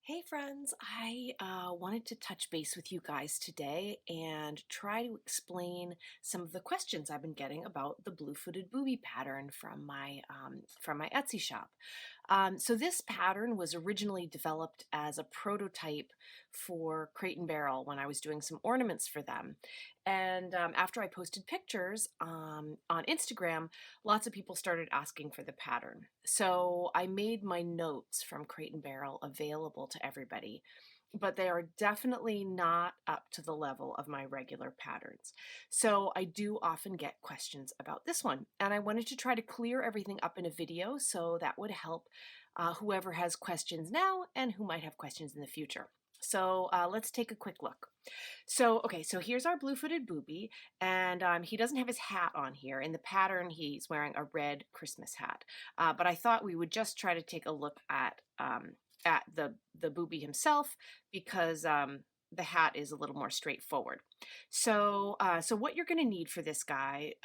Hey friends, I wanted to touch base with you guys today and try to explain some of the questions I've been getting about the blue-footed booby pattern from my Etsy shop. So this pattern was originally developed as a prototype for Crate and Barrel when I was doing some ornaments for them. And after I posted pictures on Instagram, lots of people started asking for the pattern. So I made my notes from Crate and Barrel available to everybody, but they are definitely not up to the level of my regular patterns. So I do often get questions about this one, and I wanted to try to clear everything up in a video so that would help whoever has questions now and who might have questions in the future. So let's take a quick look. So here's our blue-footed booby, and he doesn't have his hat on here. In the pattern, he's wearing a red Christmas hat. But I thought we would just try to take a look at the booby himself because the hat is a little more straightforward. So what you're going to need for this guy,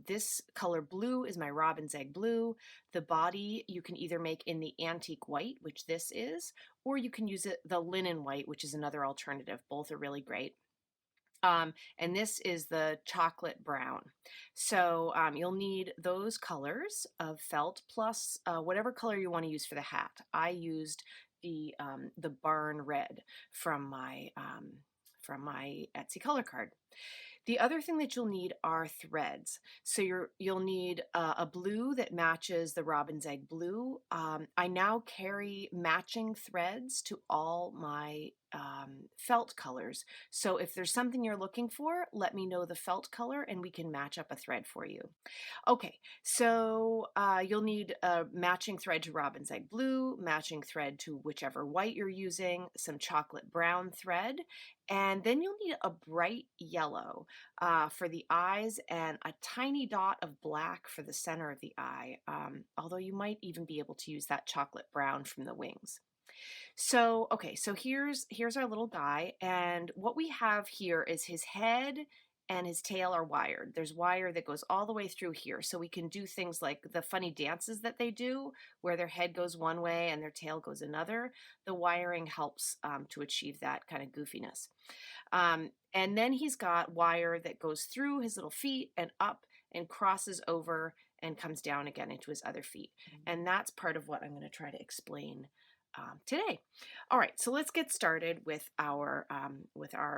this color blue is my robin's egg blue. The body you can either make in the antique white, which this is, or you can use the linen white, which is another alternative. Both are really great. And this is the chocolate brown. So you'll need those colors of felt plus whatever color you want to use for the hat. I used the barn red from my Etsy color card. The other thing that you'll need are threads. So you'll need a blue that matches the robin's egg blue. I now carry matching threads to all my felt colors. So if there's something you're looking for, let me know the felt color and we can match up a thread for you. Okay, so you'll need a matching thread to robin's egg blue, matching thread to whichever white you're using, some chocolate brown thread, and then you'll need a bright yellow for the eyes and a tiny dot of black for the center of the eye, although you might even be able to use that chocolate brown from the wings. So, okay, so here's our little guy, and what we have here is his head and his tail are wired. There's wire that goes all the way through here, so we can do things like the funny dances that they do, where their head goes one way and their tail goes another. The wiring helps to achieve that kind of goofiness. And then he's got wire that goes through his little feet and up and crosses over and comes down again into his other feet. And that's part of what I'm going to try to explain today. All right, so let's get started with our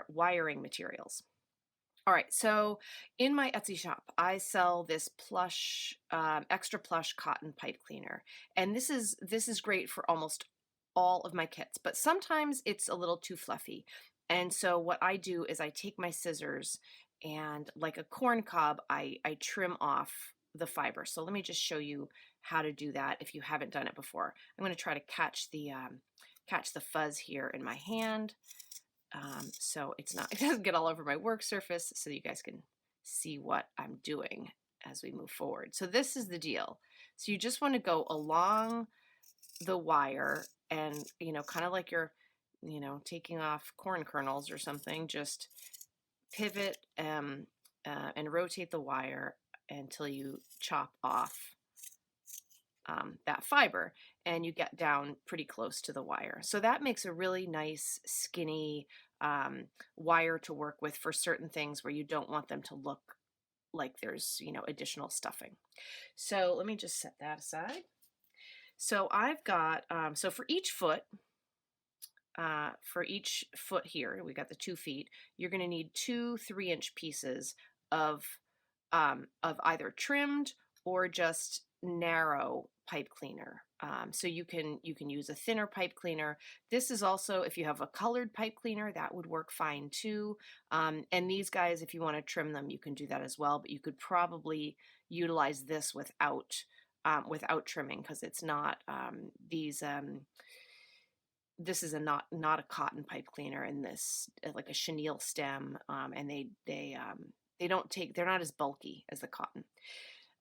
wiring materials. All right, so in my Etsy shop, I sell this plush, extra plush cotton pipe cleaner, and this is great for almost all of my kits, but sometimes it's a little too fluffy. And so what I do is I take my scissors and like a corn cob, I trim off the fiber. So let me just show you how to do that if you haven't done it before. I'm going to try to catch the fuzz here in my hand. So it doesn't get all over my work surface, so you guys can see what I'm doing as we move forward. So this is the deal. So you just want to go along the wire and, kind of like you're, taking off corn kernels or something, just pivot and rotate the wire until you chop off that fiber and you get down pretty close to the wire. So that makes a really nice skinny wire to work with for certain things where you don't want them to look like there's, additional stuffing. So let me just set that aside. So I've got, so for each foot here, we got the 2 feet, you're going to need 2 3-inch pieces of either trimmed or just narrow pipe cleaner. So you can use a thinner pipe cleaner. This is also, if you have a colored pipe cleaner, that would work fine too. And these guys, if you want to trim them, you can do that as well, but you could probably utilize this without trimming, because it's not this is not a cotton pipe cleaner, and this like a chenille stem, and they're not as bulky as the cotton.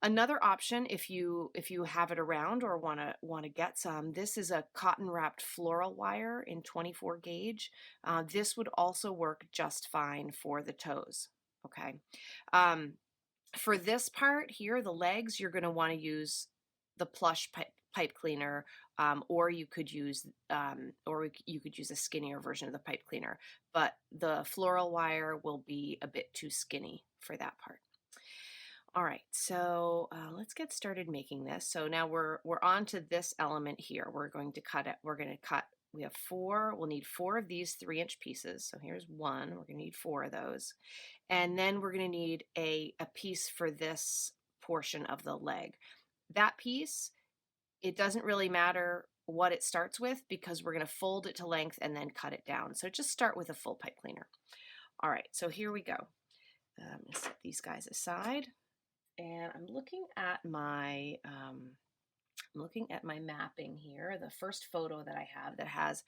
Another option, if you have it around or want to get some, this is a cotton wrapped floral wire in 24 gauge. This would also work just fine for the toes. Okay. For this part here, the legs, you're going to want to use the plush pipe cleaner, or you could use you could use a skinnier version of the pipe cleaner, but the floral wire will be a bit too skinny for that part. All right, so let's get started making this. So now we're on to this element here. We're going to cut it. We're going to cut. We have four. We'll need four of these 3-inch pieces. So here's one. We're going to need four of those, and then we're going to need a piece for this portion of the leg. That piece, it doesn't really matter what it starts with because we're going to fold it to length and then cut it down. So just start with a full pipe cleaner. All right, so here we go. I'm going to set these guys aside. And I'm looking at my mapping here, the first photo that I have that has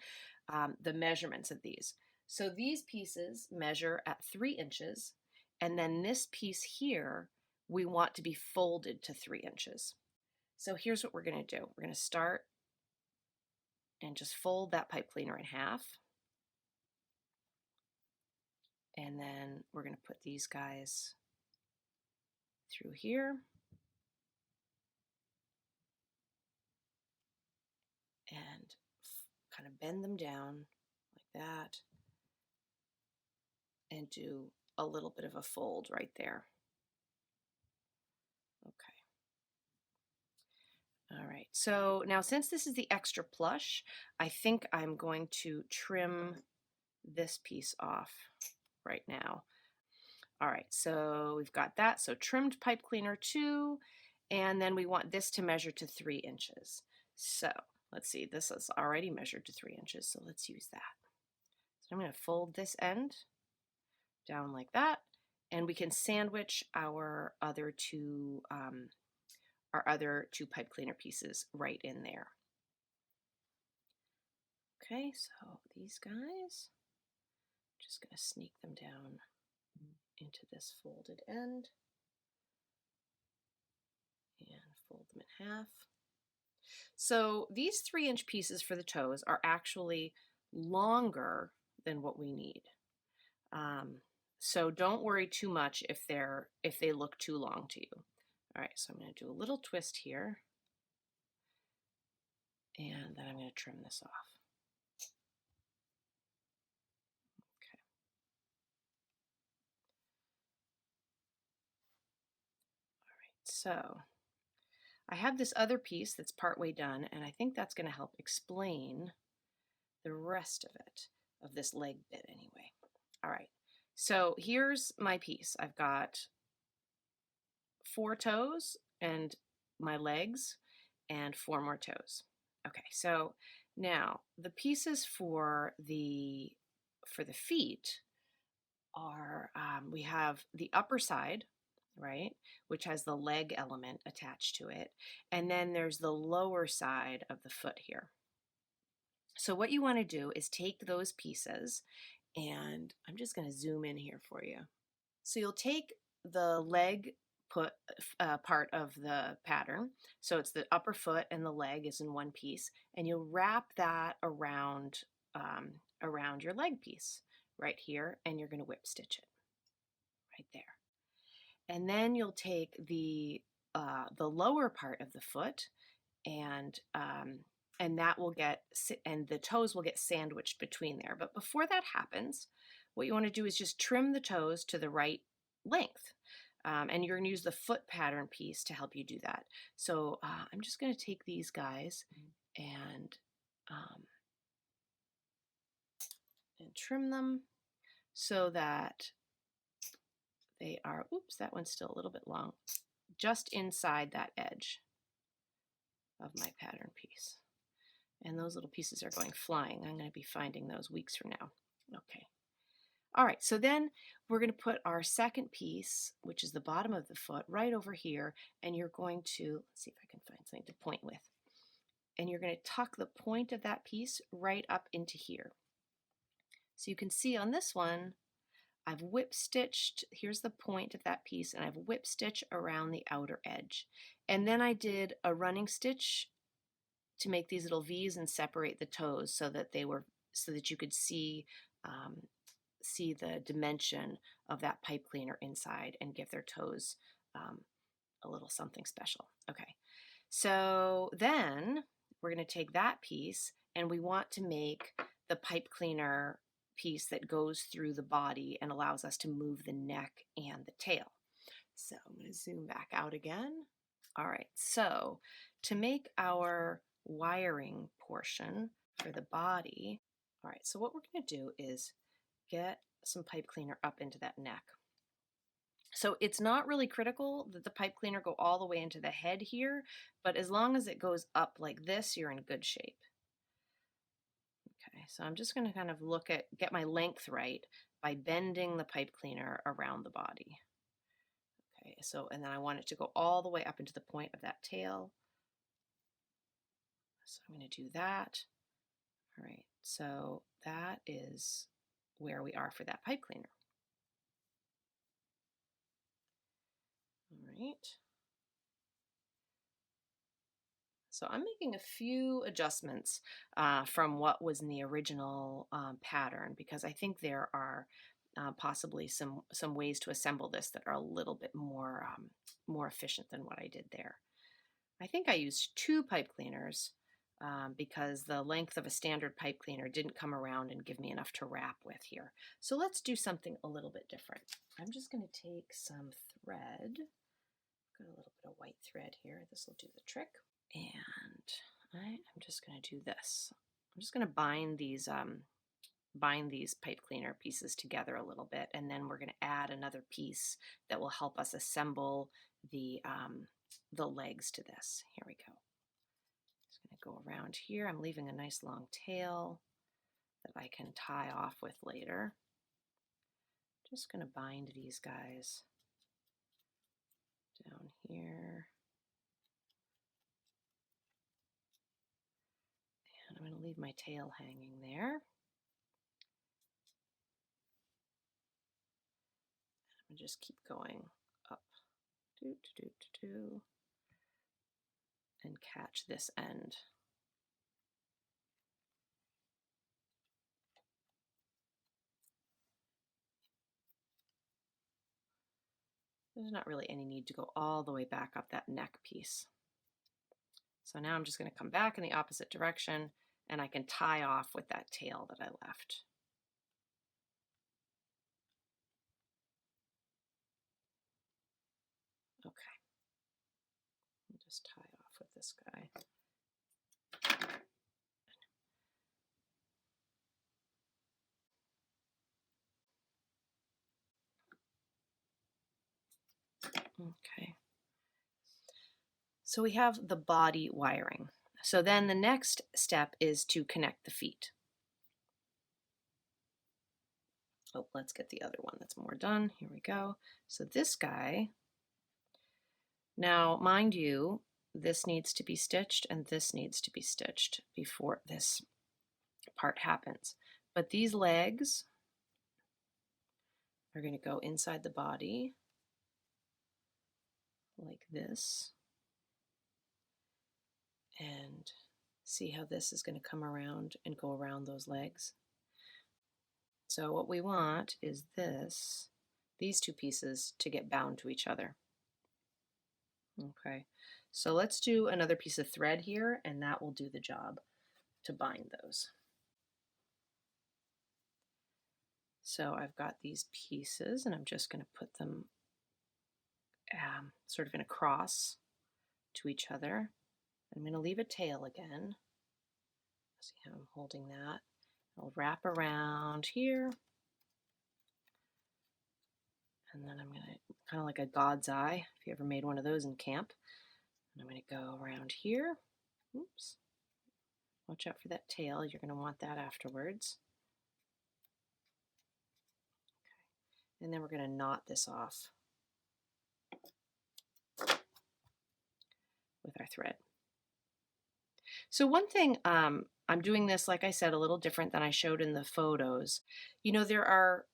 the measurements of these. So these pieces measure at 3 inches, and then this piece here we want to be folded to 3 inches. So here's what we're going to do. We're going to start and just fold that pipe cleaner in half, and then we're going to put these guys through here. And kind of bend them down like that and do a little bit of a fold right there. Okay. All right, so now since this is the extra plush, I think I'm going to trim this piece off right now. All right, so we've got that. So trimmed pipe cleaner 2, and then we want this to measure to 3 inches. So let's see, this is already measured to 3 inches, so let's use that. So I'm going to fold this end down like that, and we can sandwich our other two pipe cleaner pieces right in there. Okay, so these guys, just going to sneak them down into this folded end and fold them in half. So these 3-inch pieces for the toes are actually longer than what we need. So don't worry too much if they look too long to you. All right, so I'm going to do a little twist here, and then I'm going to trim this off. Okay. All right, so I have this other piece that's partway done, and I think that's going to help explain the rest of it, of this leg bit anyway. All right, so here's my piece. I've got 4 toes and my legs and 4 more toes. Okay, so now the pieces for the feet are, we have the upper side, right, which has the leg element attached to it, and then there's the lower side of the foot here. So what you want to do is take those pieces, and I'm just going to zoom in here for you. So you'll take the leg part of the pattern, so it's the upper foot and the leg is in one piece, and you'll wrap that around around your leg piece right here, and you're going to whip stitch it right there. And then you'll take the lower part of the foot, and that will get, and the toes will get sandwiched between there. But before that happens, what you want to do is just trim the toes to the right length. And you're going to use the foot pattern piece to help you do that. So I'm just going to take these guys and trim them so that they are, oops, that one's still a little bit long, just inside that edge of my pattern piece. And those little pieces are going flying. I'm going to be finding those weeks from now. Okay. All right, so then we're going to put our second piece, which is the bottom of the foot, right over here, and you're going to, let's see if I can find something to point with, and you're going to tuck the point of that piece right up into here. So you can see on this one, I've whip stitched, here's the point of that piece, and I've whip stitched around the outer edge. And then I did a running stitch to make these little V's and separate the toes so that you could see the dimension of that pipe cleaner inside and give their toes a little something special. Okay, So then we're going to take that piece and we want to make the pipe cleaner piece that goes through the body and allows us to move the neck and the tail. So I'm going to zoom back out again. All right, so to make our wiring portion for the body, all right, so what we're going to do is get some pipe cleaner up into that neck. So it's not really critical that the pipe cleaner go all the way into the head here, but as long as it goes up like this, you're in good shape. Okay, so I'm just going to kind of get my length right by bending the pipe cleaner around the body. Okay, so, and then I want it to go all the way up into the point of that tail. So I'm going to do that. All right, so that is where we are for that pipe cleaner. All right. So I'm making a few adjustments from what was in the original pattern because I think there are possibly some ways to assemble this that are a little bit more efficient than what I did there. I think I used 2 pipe cleaners because the length of a standard pipe cleaner didn't come around and give me enough to wrap with here. So let's do something a little bit different. I'm just going to take some thread. Got a little bit of white thread here. This will do the trick. And I'm just going to do this. I'm just going to bind these pipe cleaner pieces together a little bit, and then we're going to add another piece that will help us assemble the legs to this. Here we go. Just going to go around here. I'm leaving a nice long tail that I can tie off with later. Just going to bind these guys down here. And I'm going to leave my tail hanging there. And just keep going up. And catch this end. There's not really any need to go all the way back up that neck piece. So now I'm just going to come back in the opposite direction and I can tie off with that tail that I left. Okay. I'll just tie off with this guy. Okay. So we have the body wiring. So then the next step is to connect the feet. Oh, let's get the other one that's more done. Here we go. So this guy, now mind you, this needs to be stitched and this needs to be stitched before this part happens. But these legs are going to go inside the body like this. And see how this is going to come around and go around those legs. So what we want is these 2 pieces to get bound to each other. Okay, so let's do another piece of thread here and that will do the job to bind those. So I've got these pieces and I'm just going to put them sort of in a cross to each other. I'm going to leave a tail again. See how I'm holding that. I'll wrap around here. And then I'm going to, kind of like a God's eye, if you ever made one of those in camp. And I'm going to go around here. Oops. Watch out for that tail. You're going to want that afterwards. Okay. And then we're going to knot this off with our thread. So one thing, I'm doing this, like I said, a little different than I showed in the photos. You know, there are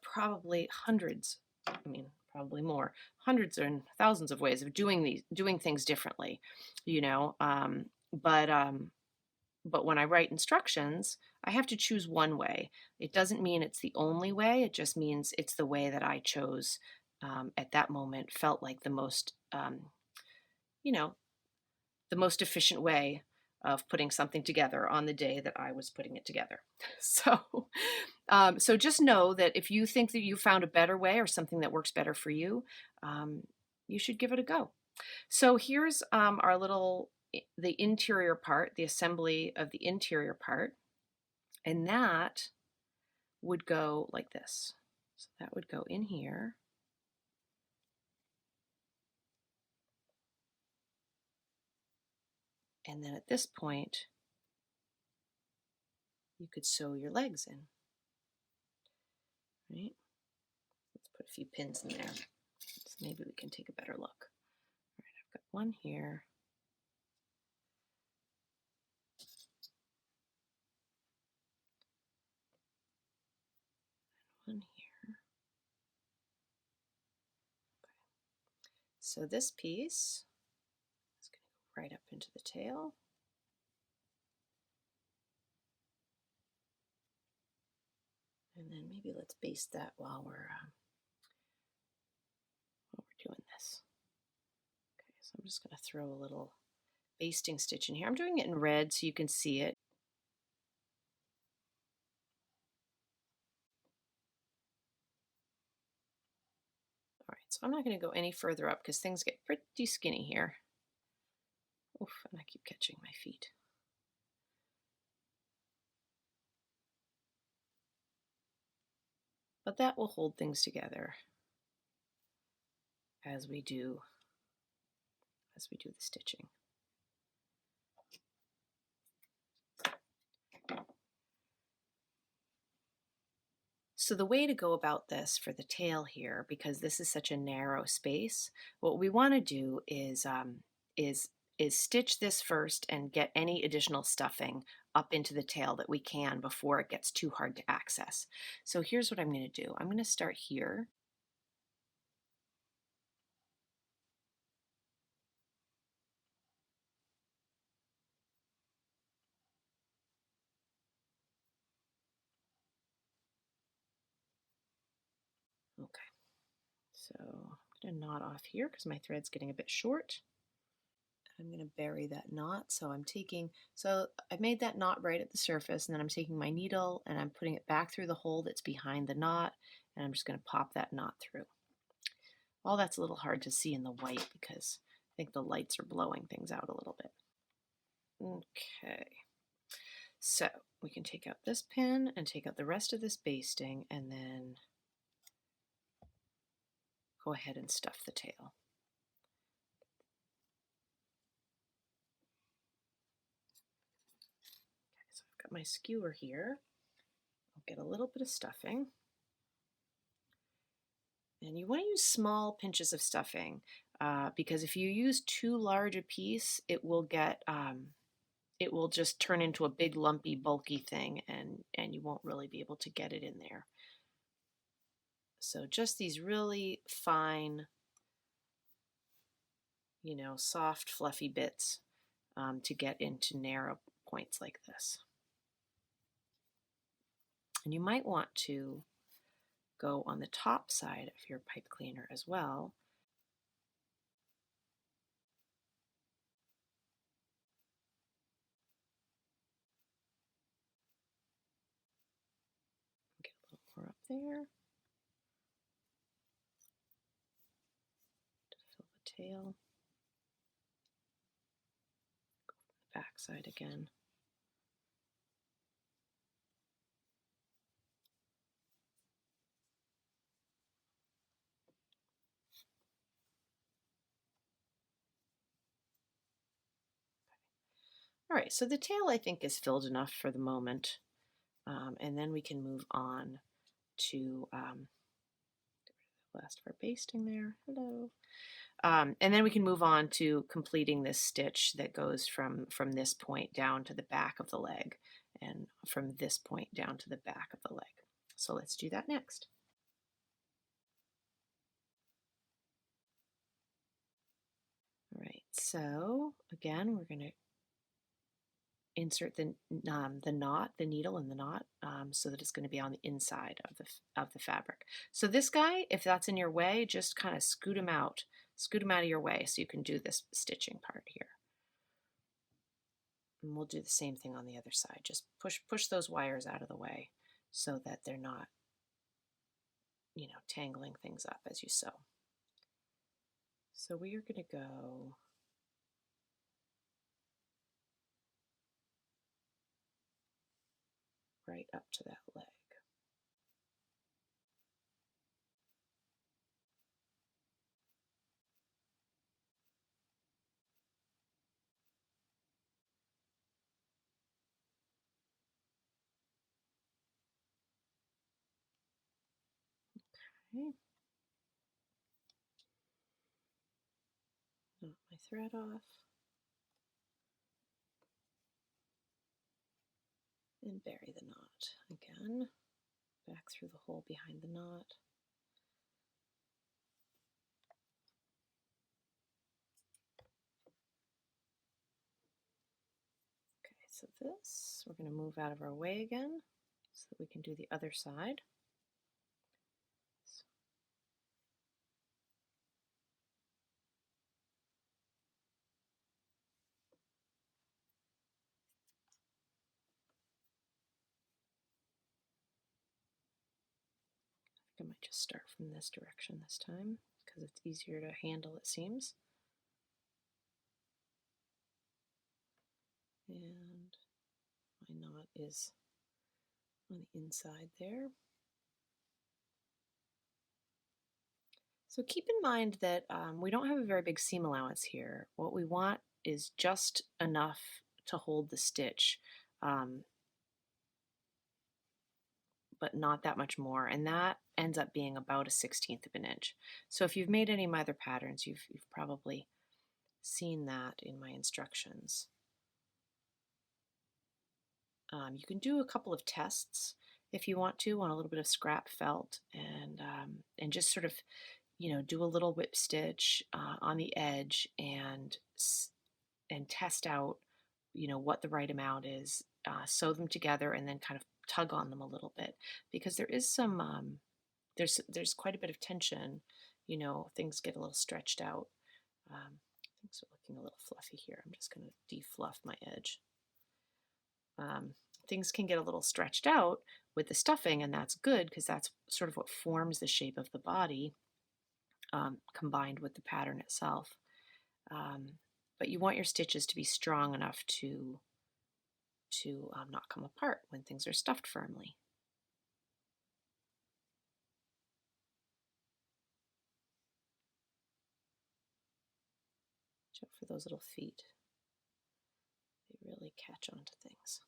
probably hundreds, probably more, hundreds and thousands of ways of doing things differently, you know. But when I write instructions, I have to choose one way. It doesn't mean it's the only way. It just means it's the way that I chose at that moment felt like the most, you know, the most efficient way of putting something together on the day that I was putting it together. So, so just know that if you think that you found a better way or something that works better for you, um, you should give it a go. So here's our little the interior part, the assembly of the interior part, and that would go like this. So that would go in here. And then at this point, you could sew your legs in, right? Let's put a few pins in there. So maybe we can take a better look. All right, I've got one here. One here. Okay. So this piece is going to go right up into the tail. And then maybe let's baste that while we're doing this. Okay, so I'm just going to throw a little basting stitch in here. I'm doing it in red so you can see it. All right, so I'm not going to go any further up because things get pretty skinny here. Oof, and I keep catching my feet. But that will hold things together as we do the stitching. So the way to go about this for the tail here, because this is such a narrow space, what we want to do is stitch this first and get any additional stuffing up into the tail that we can before it gets too hard to access. So here's what I'm going to do. I'm going to start here. Okay, so I'm going to knot off here because my thread's getting a bit short. I'm going to bury that knot. So I've made that knot right at the surface, and then I'm taking my needle and I'm putting it back through the hole that's behind the knot, and I'm just going to pop that knot through. All that's a little hard to see in the white because I think the lights are blowing things out a little bit. Okay, so we can take out this pin and take out the rest of this basting and then go ahead and stuff the tail. Okay, so I've got my skewer here. I'll get a little bit of stuffing. And you want to use small pinches of stuffing because if you use too large a piece, it will just turn into a big lumpy bulky thing, and you won't really be able to get it in there. So just these really fine, soft fluffy bits to get into narrow points like this. And you might want to go on the top side of your pipe cleaner as well. Get a little more up there. To fill the tail. Go from the back side again. All right, so the tail I think is filled enough for the moment, and then we can move on to the last of our basting there. Hello. And then we can move on to completing this stitch that goes from this point down to the back of the leg, and from this point down to the back of the leg. So let's do that next. All right, so again, we're going to insert the knot, the needle in the knot, so that it's going to be on the inside of the fabric. So this guy, if that's in your way, just kind of scoot him out of your way so you can do this stitching part here. And we'll do the same thing on the other side. Just push those wires out of the way so that they're not, tangling things up as you sew. So we are going to go right up to that leg. Okay. Knot my thread off. And bury the knot again, back through the hole behind the knot. Okay, so this, we're going to move out of our way again so that we can do the other side. I might just start from this direction this time because it's easier to handle, it seems. And my knot is on the inside there. So keep in mind that we don't have a very big seam allowance here. What we want is just enough to hold the stitch, but not that much more, and that ends up being about a 1/16 of an inch. So if you've made any of my other patterns, you've probably seen that in my instructions. You can do a couple of tests if you want to on a little bit of scrap felt, and just sort of do a little whip stitch on the edge and test out what the right amount is. Sew them together and then kind of tug on them a little bit because there is some there's quite a bit of tension. Things get a little stretched out. Things are looking a little fluffy here. I'm just going to defluff my edge. Things can get a little stretched out with the stuffing, and that's good because that's sort of what forms the shape of the body, combined with the pattern itself. But you want your stitches to be strong enough to not come apart when things are stuffed firmly. Watch out for those little feet. They really catch onto things.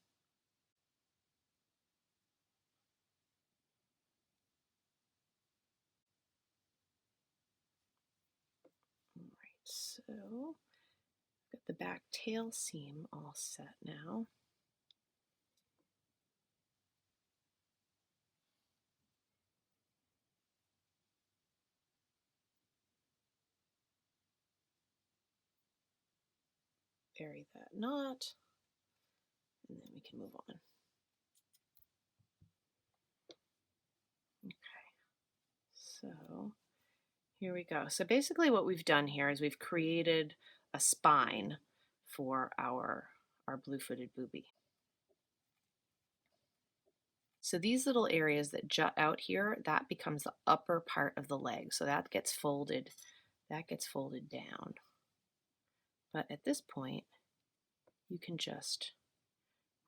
All right, so got the back tail seam all set now. Bury that knot, and then we can move on. Okay, so here we go. So basically what we've done here is we've created a spine for our blue-footed booby. So these little areas that jut out here, that becomes the upper part of the leg. So that gets folded down. But at this point, you can just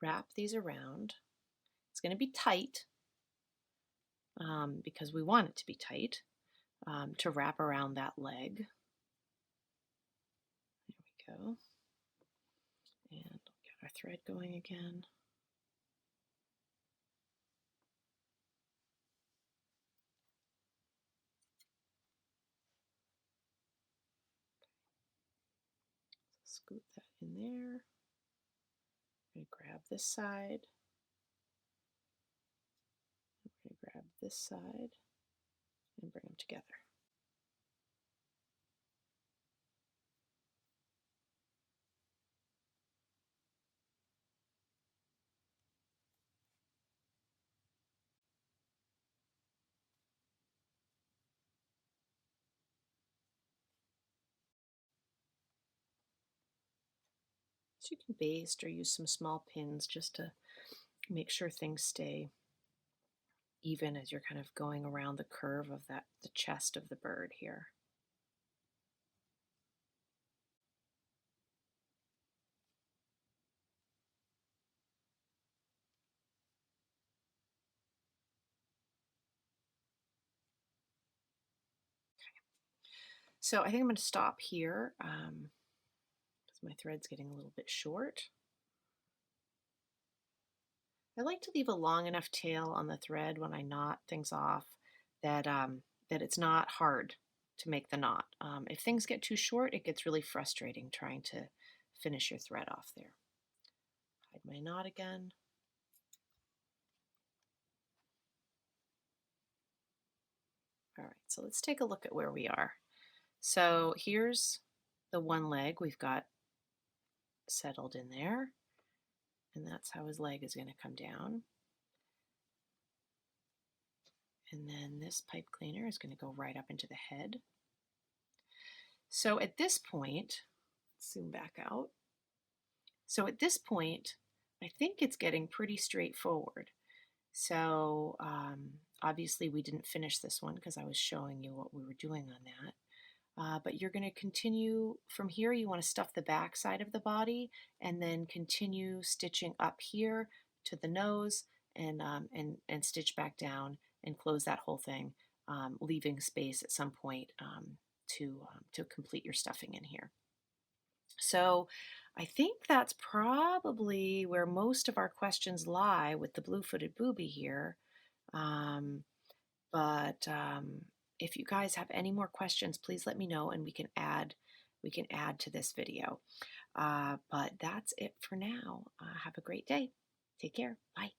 wrap these around. It's going to be tight because we want it to be tight to wrap around that leg. There we go. And get our thread going again. Scoop that in there. I'm going to grab this side. I'm going to grab this side and bring them together. So you can baste or use some small pins just to make sure things stay even as you're kind of going around the curve of the chest of the bird here. So I think I'm going to stop here because my thread's getting a little bit short. I like to leave a long enough tail on the thread when I knot things off that that it's not hard to make the knot. If things get too short, it gets really frustrating trying to finish your thread off there. Hide my knot again. All right, so let's take a look at where we are. So here's the one leg we've got settled in there, and that's how his leg is going to come down. And then this pipe cleaner is going to go right up into the head. So at this point, zoom back out. So at this point, I think it's getting pretty straightforward. So obviously we didn't finish this one because I was showing you what we were doing on that. But you're going to continue from here. You want to stuff the back side of the body and then continue stitching up here to the nose and stitch back down and close that whole thing, leaving space at some point to complete your stuffing in here. So I think that's probably where most of our questions lie with the blue-footed booby here. But if you guys have any more questions, please let me know and we can add to this video. But that's it for now. Have a great day. Take care. Bye.